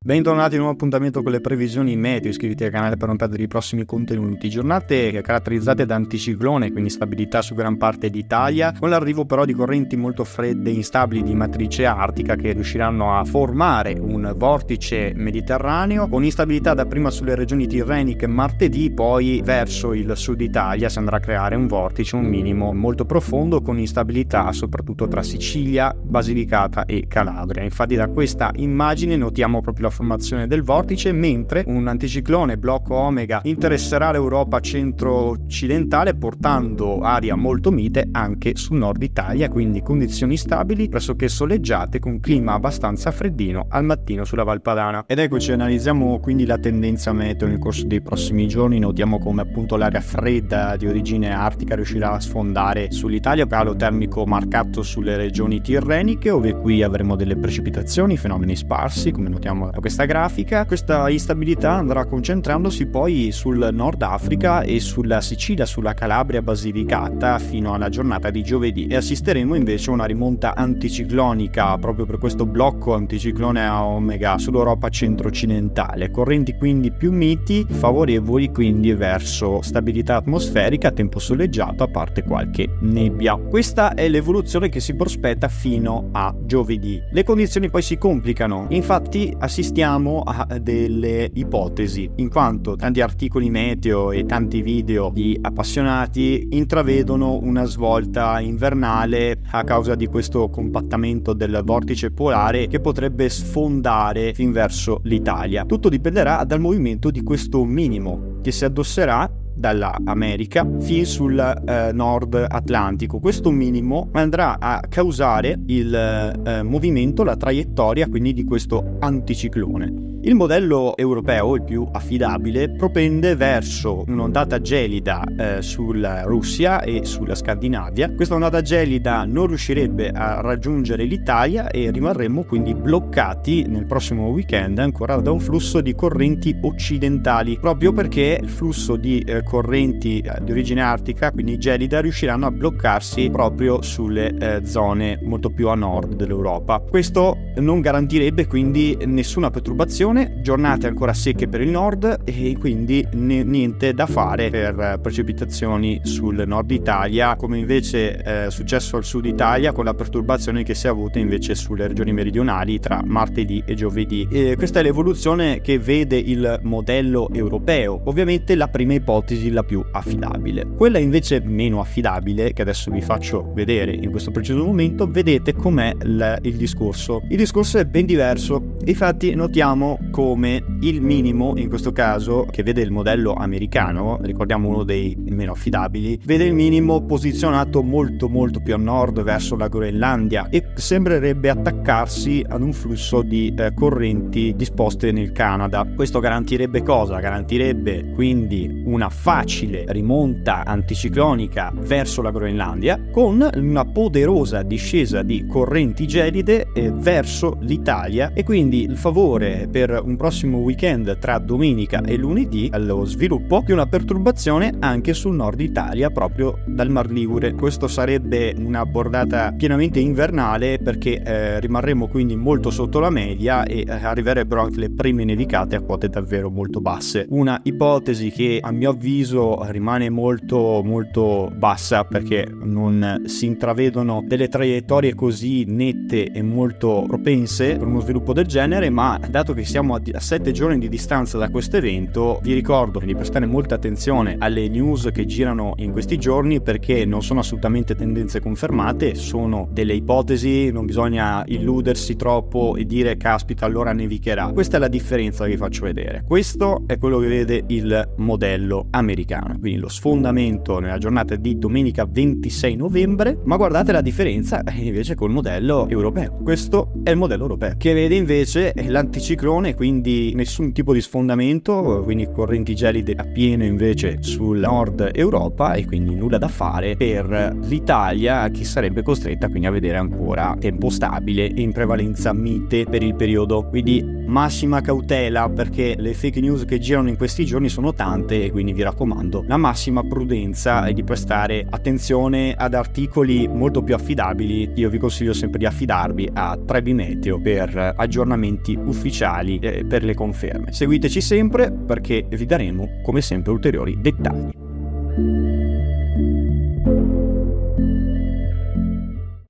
Bentornati in un nuovo appuntamento con le previsioni meteo. Iscriviti al canale per non perdere i prossimi contenuti. Giornate caratterizzate da anticiclone, quindi stabilità su gran parte d'Italia, con l'arrivo però di correnti molto fredde e instabili di matrice artica che riusciranno a formare un vortice mediterraneo, con instabilità dapprima sulle regioni tirreniche martedì, poi verso il sud Italia si andrà a creare un vortice, un minimo molto profondo, con instabilità soprattutto tra Sicilia, Basilicata e Calabria. Infatti da questa immagine notiamo proprio la formazione del vortice, mentre un anticiclone blocco Omega interesserà l'Europa centro-occidentale, portando aria molto mite anche sul nord Italia, quindi condizioni stabili pressoché soleggiate con clima abbastanza freddino al mattino sulla Valpadana. Ed eccoci, analizziamo quindi la tendenza meteo nel corso dei prossimi giorni. Notiamo come appunto l'aria fredda di origine artica riuscirà a sfondare sull'Italia, calo termico marcato sulle regioni tirreniche, dove qui avremo delle precipitazioni, fenomeni sparsi come notiamo da questa grafica. Questa instabilità andrà concentrandosi poi sul Nord Africa e sulla Sicilia, sulla Calabria Basilicata fino alla giornata di giovedì, e assisteremo invece a una rimonta anticiclonica proprio per questo blocco anticiclone a Omega sull'Europa centro-occidentale. Correnti quindi più miti, favorevoli quindi verso stabilità atmosferica, tempo soleggiato a parte qualche nebbia. Questa è l'evoluzione che si prospetta fino a giovedì. Le condizioni poi si complicano, infatti assistiamo a delle ipotesi, in quanto tanti articoli meteo e tanti video di appassionati intravedono una svolta invernale a causa di questo compattamento del vortice polare che potrebbe sfondare fin verso l'Italia. Tutto dipenderà dal movimento di questo minimo che si addosserà dalla America fin sul nord Atlantico. Questo minimo andrà a causare il movimento, la traiettoria quindi di questo anticiclone. Il modello europeo, il più affidabile, propende verso un'ondata gelida sulla Russia e sulla Scandinavia. Questa ondata gelida non riuscirebbe a raggiungere l'Italia e rimarremmo quindi bloccati nel prossimo weekend ancora da un flusso di correnti occidentali, proprio perché il flusso di correnti di origine artica, quindi gelida, riusciranno a bloccarsi proprio sulle zone molto più a nord dell'Europa. Questo non garantirebbe quindi nessuna perturbazione, giornate ancora secche per il nord e quindi niente da fare per precipitazioni sul nord Italia, come invece è successo al sud Italia con la perturbazione che si è avuta invece sulle regioni meridionali tra martedì e giovedì. E questa è l'evoluzione che vede il modello europeo, ovviamente la prima ipotesi la più affidabile. Quella invece meno affidabile, che adesso vi faccio vedere in questo preciso momento, vedete com'è il discorso. Il discorso è ben diverso. Infatti notiamo come il minimo, in questo caso, che vede il modello americano, ricordiamo uno dei meno affidabili, vede il minimo posizionato molto più a nord verso la Groenlandia e sembrerebbe attaccarsi ad un flusso di correnti disposte nel Canada. Questo garantirebbe cosa? Garantirebbe quindi una facile rimonta anticiclonica verso la Groenlandia, con una poderosa discesa di correnti gelide verso l'Italia, e quindi il favore per un prossimo weekend tra domenica e lunedì allo sviluppo di una perturbazione anche sul nord Italia, proprio dal Mar Ligure. Questo sarebbe una bordata pienamente invernale, perché rimarremo quindi molto sotto la media e arriverebbero anche le prime nevicate a quote davvero molto basse. Una ipotesi che a mio avviso rimane molto bassa, perché non si intravedono delle traiettorie così nette e molto propense per uno sviluppo del genere, ma dato che siamo a 7 giorni di distanza da questo evento, vi ricordo di prestare molta attenzione alle news che girano in questi giorni, perché non sono assolutamente tendenze confermate, sono delle ipotesi, non bisogna illudersi troppo e dire caspita allora nevicherà. Questa è la differenza che vi faccio vedere. Questo è quello che vede il modello americano, quindi lo sfondamento nella giornata di domenica 26 novembre, ma guardate la differenza invece col modello europeo. Questo è il modello europeo, che vede invece l'anticiclone stagione, quindi nessun tipo di sfondamento, quindi correnti gelide a pieno invece sul nord Europa, e quindi nulla da fare per l'Italia, che sarebbe costretta quindi a vedere ancora tempo stabile e in prevalenza mite per il periodo. Quindi massima cautela, perché le fake news che girano in questi giorni sono tante, e quindi vi raccomando la massima prudenza e di prestare attenzione ad articoli molto più affidabili. Io vi consiglio sempre di affidarvi a Trebi Meteo per aggiornamenti ufficiali e per le conferme. Seguiteci sempre, perché vi daremo come sempre ulteriori dettagli.